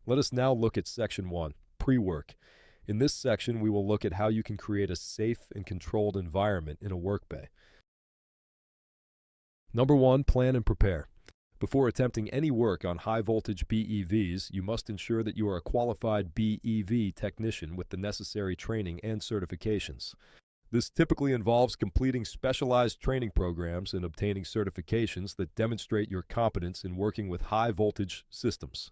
Let us now look at Section 1, Pre-Work. In this section, we will look at how you can create a safe and controlled environment in a work bay. Number 1, plan and prepare. Before attempting any work on high-voltage BEVs, you must ensure that you are a qualified BEV technician with the necessary training and certifications. This typically involves completing specialized training programs and obtaining certifications that demonstrate your competence in working with high-voltage systems.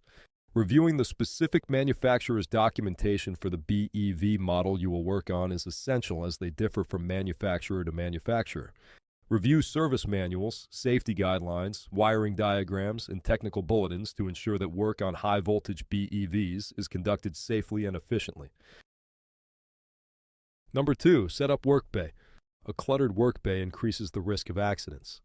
Reviewing the specific manufacturer's documentation for the BEV model you will work on is essential as they differ from manufacturer to manufacturer. Review service manuals, safety guidelines, wiring diagrams, and technical bulletins to ensure that work on high-voltage BEVs is conducted safely and efficiently. Number 2, set up work bay. A cluttered work bay increases the risk of accidents.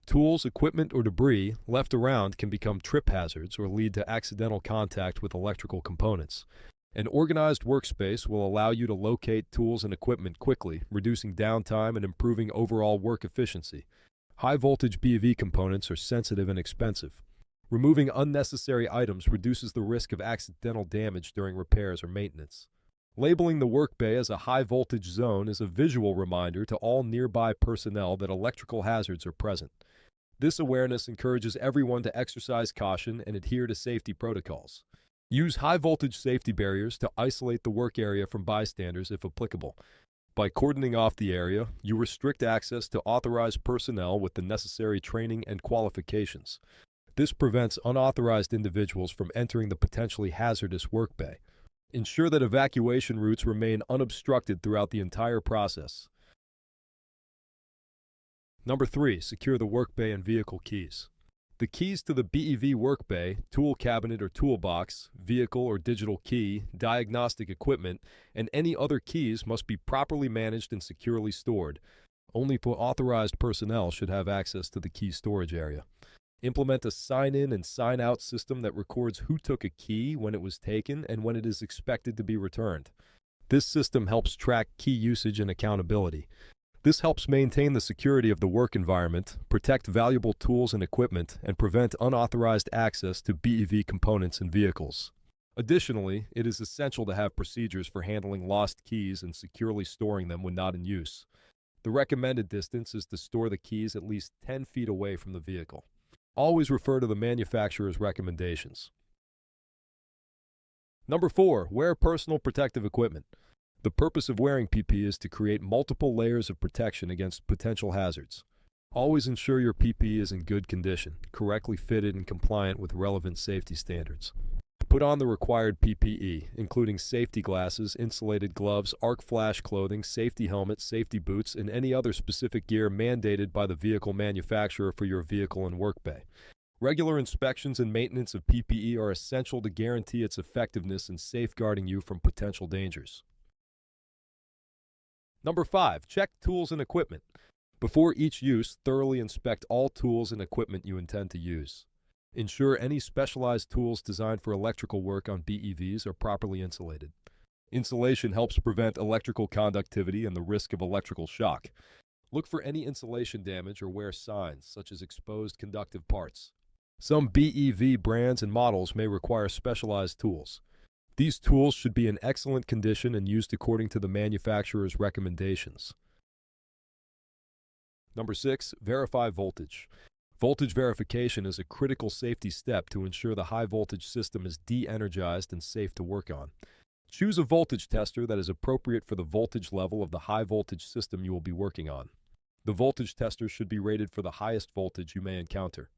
Tools, equipment, or debris left around can become trip hazards or lead to accidental contact with electrical components. An organized workspace will allow you to locate tools and equipment quickly, reducing downtime and improving overall work efficiency. High-voltage BEV components are sensitive and expensive. Removing unnecessary items reduces the risk of accidental damage during repairs or maintenance. Labeling the work bay as a high-voltage zone is a visual reminder to all nearby personnel that electrical hazards are present. This awareness encourages everyone to exercise caution and adhere to safety protocols. Use high-voltage safety barriers to isolate the work area from bystanders if applicable. By cordoning off the area, you restrict access to authorized personnel with the necessary training and qualifications. This prevents unauthorized individuals from entering the potentially hazardous work bay. Ensure that evacuation routes remain unobstructed throughout the entire process. Number 3, secure the work bay and vehicle keys. The keys to the BEV work bay, tool cabinet or toolbox, vehicle or digital key, diagnostic equipment, and any other keys must be properly managed and securely stored. Only authorized personnel should have access to the key storage area. Implement a sign-in and sign-out system that records who took a key, when it was taken, and when it is expected to be returned. This system helps track key usage and accountability. This helps maintain the security of the work environment, protect valuable tools and equipment, and prevent unauthorized access to BEV components and vehicles. Additionally, it is essential to have procedures for handling lost keys and securely storing them when not in use. The recommended distance is to store the keys at least 10 feet away from the vehicle. Always refer to the manufacturer's recommendations. Number 4, wear personal protective equipment. The purpose of wearing PPE is to create multiple layers of protection against potential hazards. Always ensure your PPE is in good condition, correctly fitted and compliant with relevant safety standards. Put on the required PPE, including safety glasses, insulated gloves, arc flash clothing, safety helmets, safety boots, and any other specific gear mandated by the vehicle manufacturer for your vehicle and work bay. Regular inspections and maintenance of PPE are essential to guarantee its effectiveness in safeguarding you from potential dangers. Number 5, check tools and equipment. Before each use, thoroughly inspect all tools and equipment you intend to use. Ensure any specialized tools designed for electrical work on BEVs are properly insulated. Insulation helps prevent electrical conductivity and the risk of electrical shock. Look for any insulation damage or wear signs, such as exposed conductive parts. Some BEV brands and models may require specialized tools. These tools should be in excellent condition and used according to the manufacturer's recommendations. Number 6, verify voltage. Voltage verification is a critical safety step to ensure the high-voltage system is de-energized and safe to work on. Choose a voltage tester that is appropriate for the voltage level of the high-voltage system you will be working on. The voltage tester should be rated for the highest voltage you may encounter.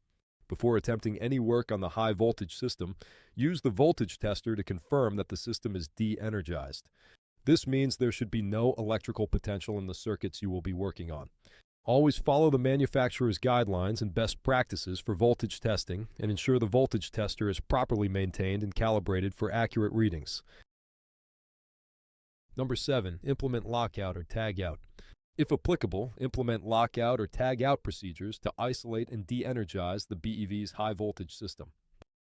Before attempting any work on the high-voltage system, use the voltage tester to confirm that the system is de-energized. This means there should be no electrical potential in the circuits you will be working on. Always follow the manufacturer's guidelines and best practices for voltage testing and ensure the voltage tester is properly maintained and calibrated for accurate readings. Number 7, implement lockout or tagout. If applicable, implement lockout or tag-out procedures to isolate and de-energize the BEV's high-voltage system.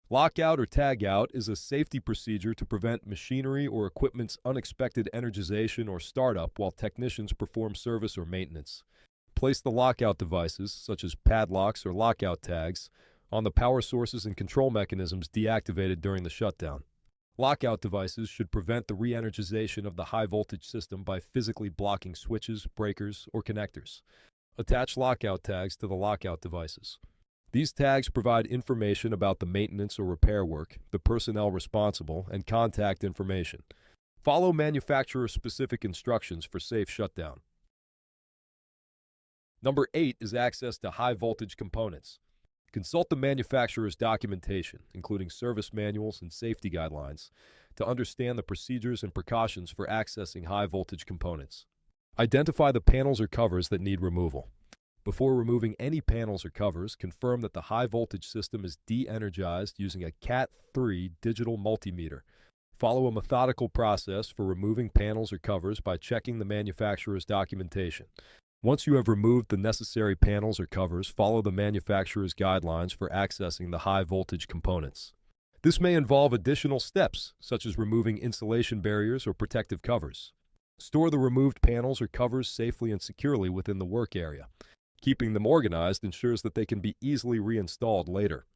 Lockout or tag-out is a safety procedure to prevent machinery or equipment's unexpected energization or startup while technicians perform service or maintenance. Place the lockout devices, such as padlocks or lockout tags, on the power sources and control mechanisms deactivated during the shutdown. Lockout devices should prevent the re-energization of the high-voltage system by physically blocking switches, breakers, or connectors. Attach lockout tags to the lockout devices. These tags provide information about the maintenance or repair work, the personnel responsible, and contact information. Follow manufacturer-specific instructions for safe shutdown. Number 8 is access to high-voltage components. Consult the manufacturer's documentation, including service manuals and safety guidelines, to understand the procedures and precautions for accessing high-voltage components. Identify the panels or covers that need removal. Before removing any panels or covers, confirm that the high-voltage system is de-energized using a Cat3 digital multimeter. Follow a methodical process for removing panels or covers by checking the manufacturer's documentation. Once you have removed the necessary panels or covers, follow the manufacturer's guidelines for accessing the high-voltage components. This may involve additional steps, such as removing insulation barriers or protective covers. Store the removed panels or covers safely and securely within the work area. Keeping them organized ensures that they can be easily reinstalled later.